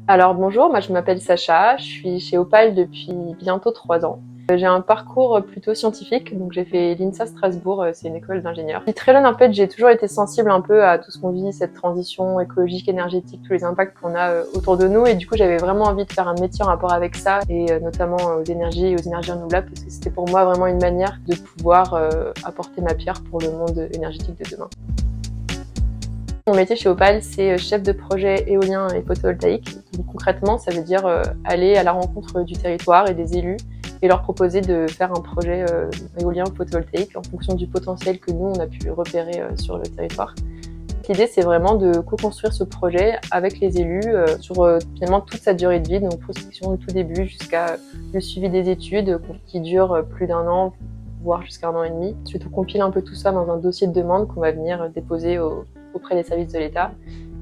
Alors bonjour, moi je m'appelle Sacha, je suis chez Opal depuis bientôt 3 ans. J'ai un parcours plutôt scientifique, donc j'ai fait l'INSA Strasbourg, c'est une école d'ingénieurs. Depuis très jeune en fait, j'ai toujours été sensible un peu à tout ce qu'on vit, cette transition écologique, énergétique, tous les impacts qu'on a autour de nous, et du coup j'avais vraiment envie de faire un métier en rapport avec ça, et notamment aux énergies et aux énergies renouvelables, parce que c'était pour moi vraiment une manière de pouvoir apporter ma pierre pour le monde énergétique de demain. Mon métier chez Opal, c'est chef de projet éolien et photovoltaïque. Donc, concrètement, ça veut dire aller à la rencontre du territoire et des élus et leur proposer de faire un projet éolien ou photovoltaïque en fonction du potentiel que nous, on a pu repérer sur le territoire. L'idée, c'est vraiment de co-construire ce projet avec les élus sur finalement toute sa durée de vie, donc prospection du tout début jusqu'à le suivi des études qui durent plus d'1 an, voire jusqu'à 1 an et demi. Ensuite, on compile un peu tout ça dans un dossier de demande qu'on va venir déposer auprès des services de l'État.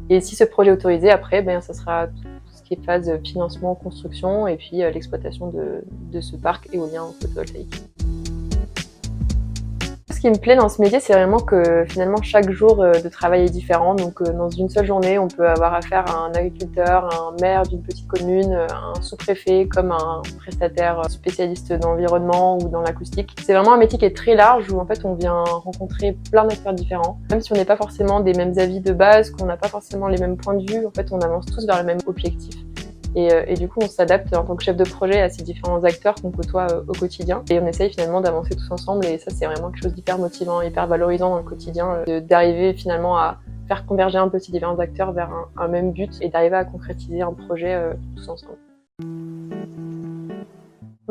Et si ce projet est autorisé, après, ça sera tout ce qui est phase financement, construction et puis l'exploitation de ce parc éolien photovoltaïque. Ce qui me plaît dans ce métier, c'est vraiment que finalement chaque jour de travail est différent. Donc dans une seule journée, on peut avoir affaire à un agriculteur, un maire d'une petite commune, un sous-préfet comme un prestataire spécialiste dans l'environnement ou dans l'acoustique. C'est vraiment un métier qui est très large où en fait on vient rencontrer plein d'acteurs différents. Même si on n'est pas forcément des mêmes avis de base, qu'on n'a pas forcément les mêmes points de vue, en fait on avance tous vers le même objectif. Et du coup, on s'adapte en tant que chef de projet à ces différents acteurs qu'on côtoie au quotidien. Et on essaye finalement d'avancer tous ensemble. Et ça, c'est vraiment quelque chose d'hyper motivant, hyper valorisant dans le quotidien, d'arriver finalement à faire converger un peu ces différents acteurs vers un même but et d'arriver à concrétiser un projet tous ensemble.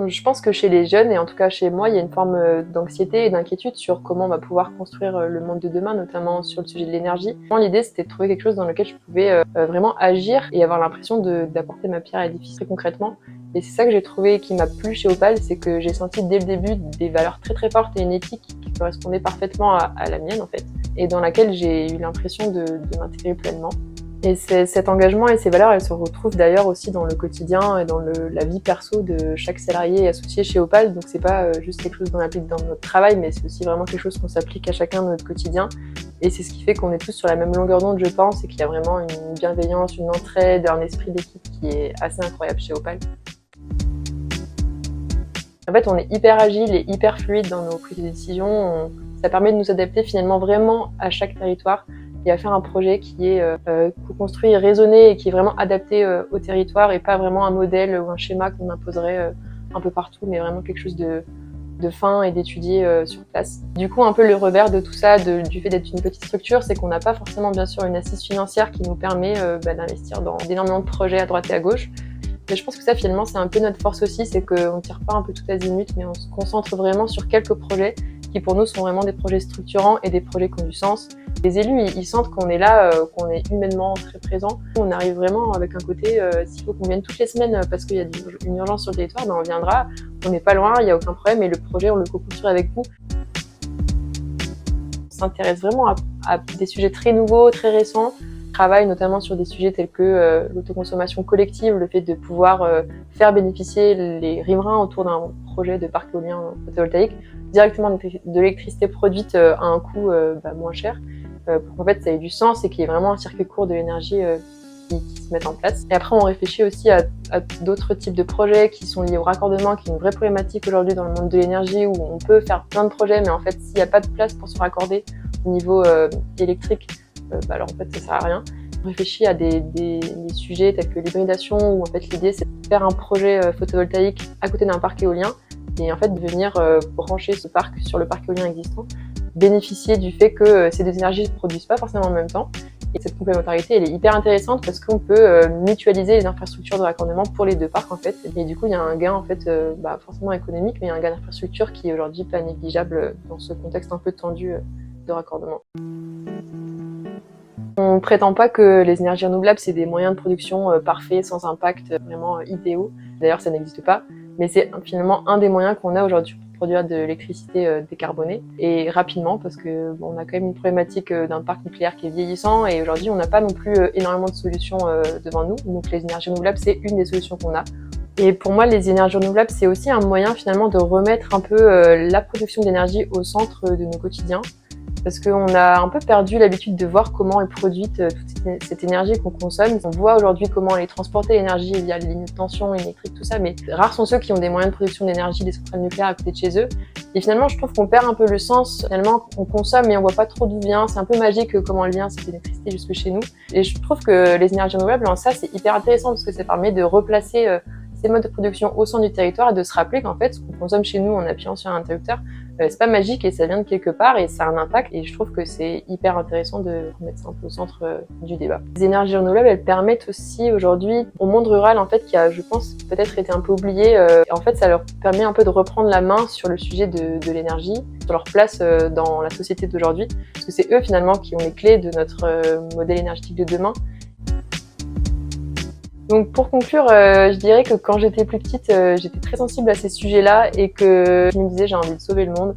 Je pense que chez les jeunes, et en tout cas chez moi, il y a une forme d'anxiété et d'inquiétude sur comment on va pouvoir construire le monde de demain, notamment sur le sujet de l'énergie. L'idée, c'était de trouver quelque chose dans lequel je pouvais vraiment agir et avoir l'impression d'apporter ma pierre à l'édifice très concrètement. Et c'est ça que j'ai trouvé qui m'a plu chez Opal, c'est que j'ai senti dès le début des valeurs très très fortes et une éthique qui correspondait parfaitement à la mienne en fait, et dans laquelle j'ai eu l'impression de m'intégrer pleinement. Et cet engagement et ces valeurs, elles se retrouvent d'ailleurs aussi dans le quotidien et dans la vie perso de chaque salarié et associé chez Opal. Donc c'est pas juste quelque chose qu'on applique dans notre travail, mais c'est aussi vraiment quelque chose qu'on s'applique à chacun de notre quotidien. Et c'est ce qui fait qu'on est tous sur la même longueur d'onde, je pense, et qu'il y a vraiment une bienveillance, une entraide, un esprit d'équipe qui est assez incroyable chez Opal. En fait, on est hyper agile et hyper fluide dans nos prises de décision. Ça permet de nous adapter finalement vraiment à chaque territoire et à faire un projet qui est co-construit, raisonné et qui est vraiment adapté au territoire et pas vraiment un modèle ou un schéma qu'on imposerait un peu partout, mais vraiment quelque chose de fin et d'étudié sur place. Du coup, un peu le revers de tout ça, du fait d'être une petite structure, c'est qu'on n'a pas forcément bien sûr une assise financière qui nous permet d'investir dans énormément de projets à droite et à gauche. Mais je pense que ça finalement c'est un peu notre force aussi, c'est qu'on ne tire pas un peu tout azimut, mais on se concentre vraiment sur quelques projets qui pour nous sont vraiment des projets structurants et des projets qui ont du sens. Les élus, ils sentent qu'on est là, qu'on est humainement très présent. On arrive vraiment avec un côté, s'il faut qu'on vienne toutes les semaines parce qu'il y a une urgence sur le territoire, on viendra, on n'est pas loin, il n'y a aucun problème et le projet, on le co-construit avec vous. On s'intéresse vraiment à des sujets très nouveaux, très récents. On travaille notamment sur des sujets tels que l'autoconsommation collective, le fait de pouvoir faire bénéficier les riverains autour d'un projet de parc éolien photovoltaïque directement de l'électricité produite à un coût moins cher, pour qu'en fait ça ait du sens et qu'il y ait vraiment un circuit court de l'énergie qui se mette en place. Et après on réfléchit aussi à d'autres types de projets qui sont liés au raccordement, qui est une vraie problématique aujourd'hui dans le monde de l'énergie, où on peut faire plein de projets, mais en fait s'il n'y a pas de place pour se raccorder au niveau électrique, alors en fait ça sert à rien. On réfléchit à des sujets tels que l'hybridation, où en fait l'idée c'est de faire un projet photovoltaïque à côté d'un parc éolien, et en fait de venir brancher ce parc sur le parc éolien existant, bénéficier du fait que ces deux énergies ne se produisent pas forcément en même temps. Et cette complémentarité, elle est hyper intéressante parce qu'on peut mutualiser les infrastructures de raccordement pour les deux parcs en fait. Et du coup, il y a un gain en fait, forcément économique, mais il y a un gain d'infrastructure qui est aujourd'hui pas négligeable dans ce contexte un peu tendu de raccordement. On ne prétend pas que les énergies renouvelables, c'est des moyens de production parfaits, sans impact, vraiment idéaux. D'ailleurs, ça n'existe pas. Mais c'est finalement un des moyens qu'on a aujourd'hui pour produire de l'électricité décarbonée et rapidement, parce que on a quand même une problématique d'un parc nucléaire qui est vieillissant et aujourd'hui on n'a pas non plus énormément de solutions devant nous. Donc les énergies renouvelables, c'est une des solutions qu'on a. Et pour moi, les énergies renouvelables, c'est aussi un moyen finalement de remettre un peu la production d'énergie au centre de nos quotidiens. parce qu'on a un peu perdu l'habitude de voir comment est produite toute cette énergie qu'on consomme. On voit aujourd'hui comment elle est transportée, l'énergie, via les lignes de tension électriques, tout ça, mais rares sont ceux qui ont des moyens de production d'énergie, des centrales nucléaires à côté de chez eux. Et finalement, je trouve qu'on perd un peu le sens. Finalement, on consomme mais on voit pas trop d'où vient. C'est un peu magique comment elle vient, cette électricité, jusque chez nous. Et je trouve que les énergies renouvelables, en ça, c'est hyper intéressant parce que ça permet de replacer ces modes de production au centre du territoire et de se rappeler qu'en fait, ce qu'on consomme chez nous en appuyant sur un interrupteur, c'est pas magique et ça vient de quelque part et ça a un impact. Et je trouve que c'est hyper intéressant de remettre ça un peu au centre du débat. Les énergies renouvelables, elles permettent aussi aujourd'hui au monde rural, en fait, qui a, je pense, peut-être été un peu oublié. En fait, ça leur permet un peu de reprendre la main sur le sujet de l'énergie, sur leur place dans la société d'aujourd'hui. Parce que c'est eux, finalement, qui ont les clés de notre modèle énergétique de demain. Donc pour conclure, je dirais que quand j'étais plus petite, j'étais très sensible à ces sujets-là et que je me disais j'ai envie de sauver le monde.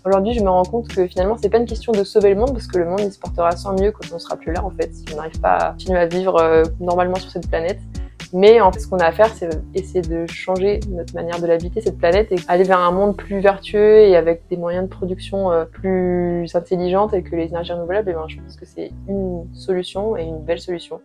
Aujourd'hui, je me rends compte que finalement, c'est pas une question de sauver le monde parce que le monde il se portera sans mieux quand on sera plus là en fait, si on n'arrive pas à continuer à vivre normalement sur cette planète. Mais en fait, ce qu'on a à faire, c'est essayer de changer notre manière de l'habiter, cette planète, et aller vers un monde plus vertueux et avec des moyens de production plus intelligentes et que les énergies renouvelables, je pense que c'est une solution et une belle solution.